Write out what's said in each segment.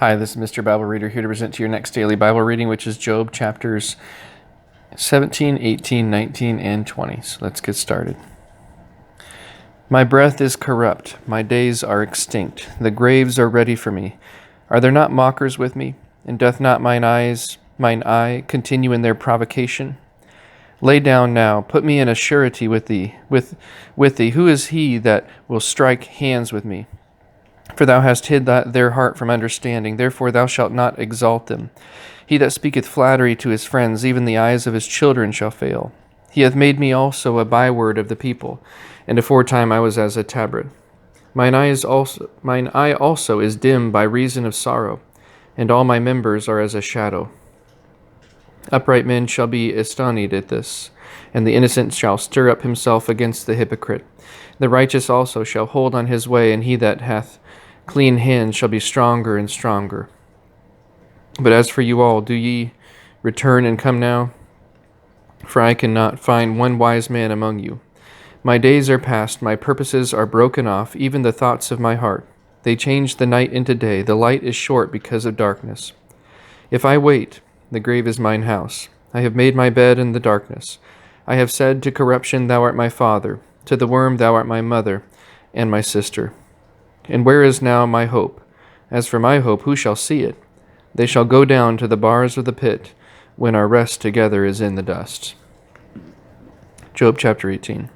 Hi, this is Mr. Bible Reader here to present to your next daily Bible reading, which is Job chapters 17, 18, 19, and 20. So let's get started. My breath is corrupt, my days are extinct, the graves are ready for me. Are there not mockers with me? And doth not mine eye continue in their provocation? Lay down now, put me in a surety with thee. Who is he that will strike hands with me? For thou hast hid their heart from understanding, therefore thou shalt not exalt them. He that speaketh flattery to his friends, even the eyes of his children shall fail. He hath made me also a byword of the people, and aforetime I was as a tabret. Mine eye also is dim by reason of sorrow, and all my members are as a shadow. Upright men shall be astonished at this, and the innocent shall stir up himself against the hypocrite. The righteous also shall hold on his way, and he that hath clean hands shall be stronger and stronger. But as for you all, do ye return and come now? For I cannot find one wise man among you. My days are past, my purposes are broken off, even the thoughts of my heart. They change the night into day, the light is short because of darkness. If I wait, the grave is mine house. I have made my bed in the darkness. I have said to corruption, thou art my father, to the worm, thou art my mother and my sister. And where is now my hope? As for my hope, who shall see it? They shall go down to the bars of the pit, when our rest together is in the dust. Job chapter 18.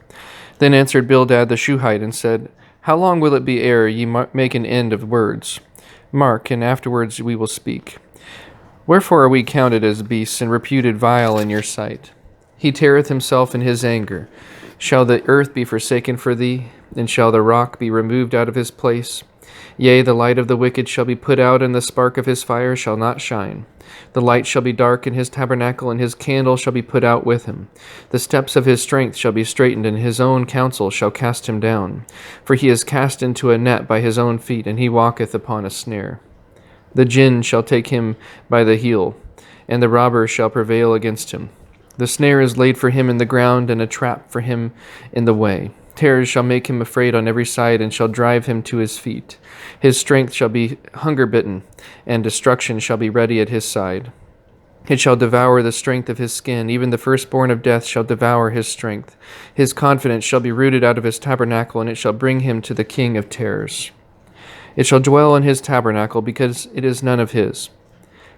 Then answered Bildad the Shuhite, and said, How long will it be ere ye make an end of words? Mark, and afterwards we will speak. Wherefore are we counted as beasts, and reputed vile in your sight? He teareth himself in his anger. Shall the earth be forsaken for thee? And shall the rock be removed out of his place? Yea, the light of the wicked shall be put out, and the spark of his fire shall not shine. The light shall be dark in his tabernacle, and his candle shall be put out with him. The steps of his strength shall be straitened, and his own counsel shall cast him down. For he is cast into a net by his own feet, and he walketh upon a snare. The jinn shall take him by the heel, and the robber shall prevail against him. The snare is laid for him in the ground, and a trap for him in the way. Terrors shall make him afraid on every side, and shall drive him to his feet. His strength shall be hunger-bitten, and destruction shall be ready at his side. It shall devour the strength of his skin, even the firstborn of death shall devour his strength. His confidence shall be rooted out of his tabernacle, and it shall bring him to the king of terrors. It shall dwell in his tabernacle, because it is none of his.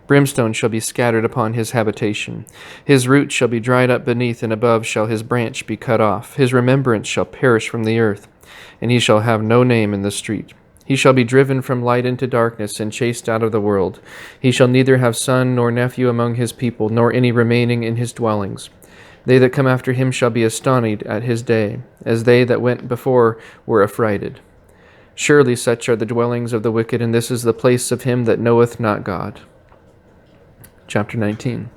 Brimstone shall be scattered upon his habitation. His root shall be dried up beneath, and above shall his branch be cut off. His remembrance shall perish from the earth, and he shall have no name in the street. He shall be driven from light into darkness, and chased out of the world. He shall neither have son nor nephew among his people, nor any remaining in his dwellings. They that come after him shall be astonished at his day, as they that went before were affrighted. Surely such are the dwellings of the wicked, and this is the place of him that knoweth not God. Chapter 19.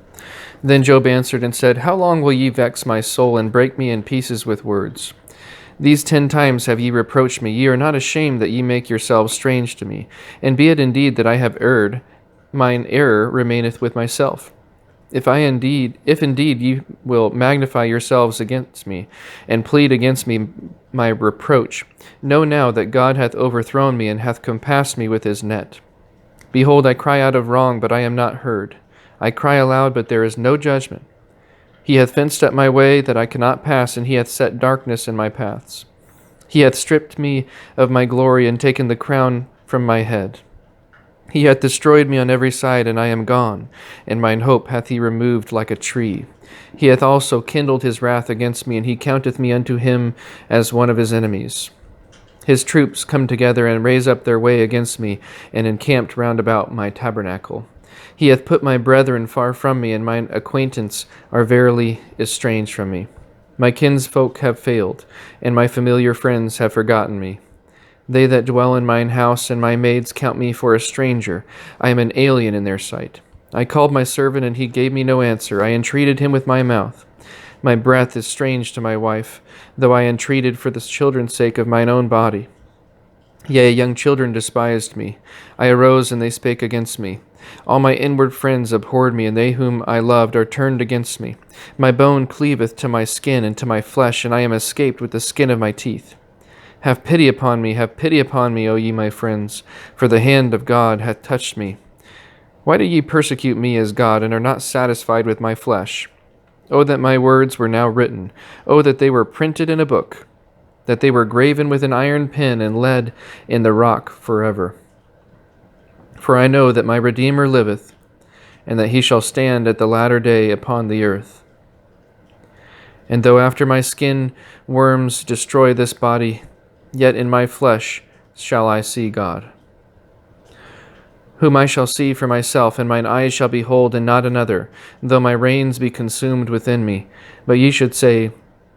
Then Job answered and said, How long will ye vex my soul, and break me in pieces with words? These 10 times have ye reproached me. Ye are not ashamed that ye make yourselves strange to me. And be it indeed that I have erred, mine error remaineth with myself. If indeed ye will magnify yourselves against me, and plead against me my reproach, know now that God hath overthrown me, and hath compassed me with his net. Behold, I cry out of wrong, but I am not heard. I cry aloud, but there is no judgment. He hath fenced up my way that I cannot pass, and he hath set darkness in my paths. He hath stripped me of my glory, and taken the crown from my head. He hath destroyed me on every side, and I am gone, and mine hope hath he removed like a tree. He hath also kindled his wrath against me, and he counteth me unto him as one of his enemies. His troops come together, and raise up their way against me, and encamped round about my tabernacle. He hath put my brethren far from me, and mine acquaintance are verily estranged from me. My kinsfolk have failed, and my familiar friends have forgotten me. They that dwell in mine house and my maids count me for a stranger. I am an alien in their sight. I called my servant, and he gave me no answer. I entreated him with my mouth. My breath is strange to my wife, though I entreated for the children's sake of mine own body. Yea, young children despised me. I arose, and they spake against me. All my inward friends abhorred me, and they whom I loved are turned against me. My bone cleaveth to my skin and to my flesh, and I am escaped with the skin of my teeth. Have pity upon me, O ye my friends, for the hand of God hath touched me. Why do ye persecute me as God, and are not satisfied with my flesh? O that my words were now written, O that they were printed in a book, that they were graven with an iron pen and lead in the rock forever. For I know that my Redeemer liveth, and that he shall stand at the latter day upon the earth. And though after my skin worms destroy this body, yet in my flesh shall I see God, whom I shall see for myself, and mine eyes shall behold, and not another, though my reins be consumed within me. But ye should say,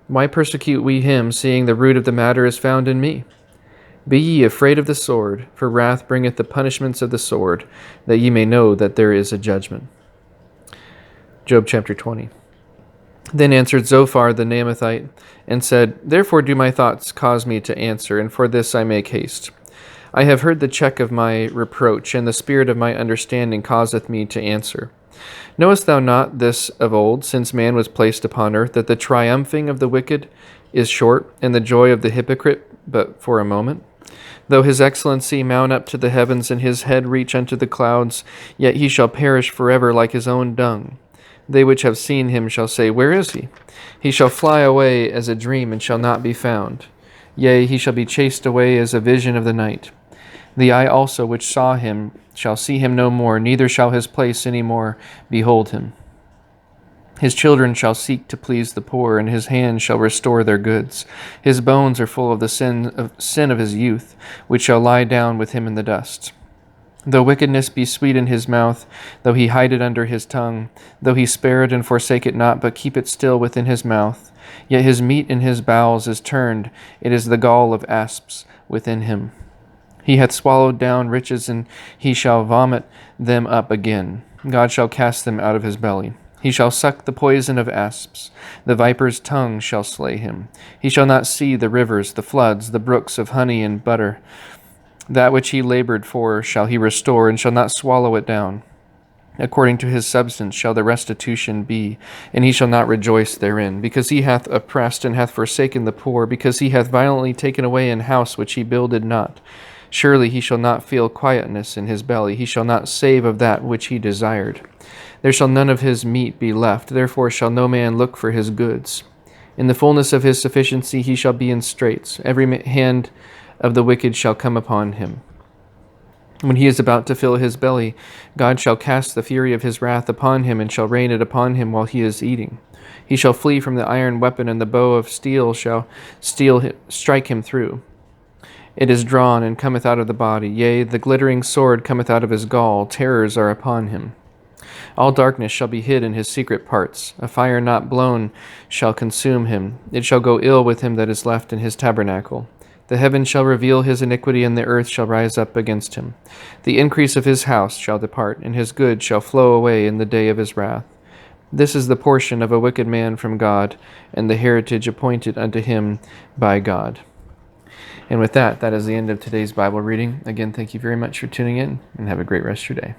Why persecute we him, seeing the root of the matter is found in me? Be ye afraid of the sword, for wrath bringeth the punishments of the sword, that ye may know that there is a judgment. Job chapter 20. Then answered Zophar the Naamathite, and said, Therefore do my thoughts cause me to answer, and for this I make haste. I have heard the check of my reproach, and the spirit of my understanding causeth me to answer. Knowest thou not this of old, since man was placed upon earth, that the triumphing of the wicked is short, and the joy of the hypocrite but for a moment? Though his excellency mount up to the heavens, and his head reach unto the clouds, yet he shall perish forever like his own dung. They which have seen him shall say, Where is he? He shall fly away as a dream, and shall not be found. Yea, he shall be chased away as a vision of the night. The eye also which saw him shall see him no more, neither shall his place any more behold him. His children shall seek to please the poor, and his hands shall restore their goods. His bones are full of the sin of his youth, which shall lie down with him in the dust. Though wickedness be sweet in his mouth, though he hide it under his tongue, though he spare it and forsake it not, but keep it still within his mouth, yet his meat in his bowels is turned, it is the gall of asps within him. He hath swallowed down riches, and he shall vomit them up again. God shall cast them out of his belly. He shall suck the poison of asps. The viper's tongue shall slay him. He shall not see the rivers, the floods, the brooks of honey and butter. That which he labored for shall he restore, and shall not swallow it down. According to his substance shall the restitution be, and he shall not rejoice therein, because he hath oppressed and hath forsaken the poor, because he hath violently taken away an house which he builded not. Surely he shall not feel quietness in his belly, he shall not save of that which he desired. There shall none of his meat be left, therefore shall no man look for his goods. In the fullness of his sufficiency he shall be in straits, every hand of the wicked shall come upon him. When he is about to fill his belly, God shall cast the fury of his wrath upon him, and shall rain it upon him while he is eating. He shall flee from the iron weapon, and the bow of steel shall strike him through. It is drawn, and cometh out of the body. Yea, the glittering sword cometh out of his gall. Terrors are upon him. All darkness shall be hid in his secret parts. A fire not blown shall consume him. It shall go ill with him that is left in his tabernacle. The heavens shall reveal his iniquity, and the earth shall rise up against him. The increase of his house shall depart, and his good shall flow away in the day of his wrath. This is the portion of a wicked man from God, and the heritage appointed unto him by God. And with that, that is the end of today's Bible reading. Again, thank you very much for tuning in, and have a great rest of your day.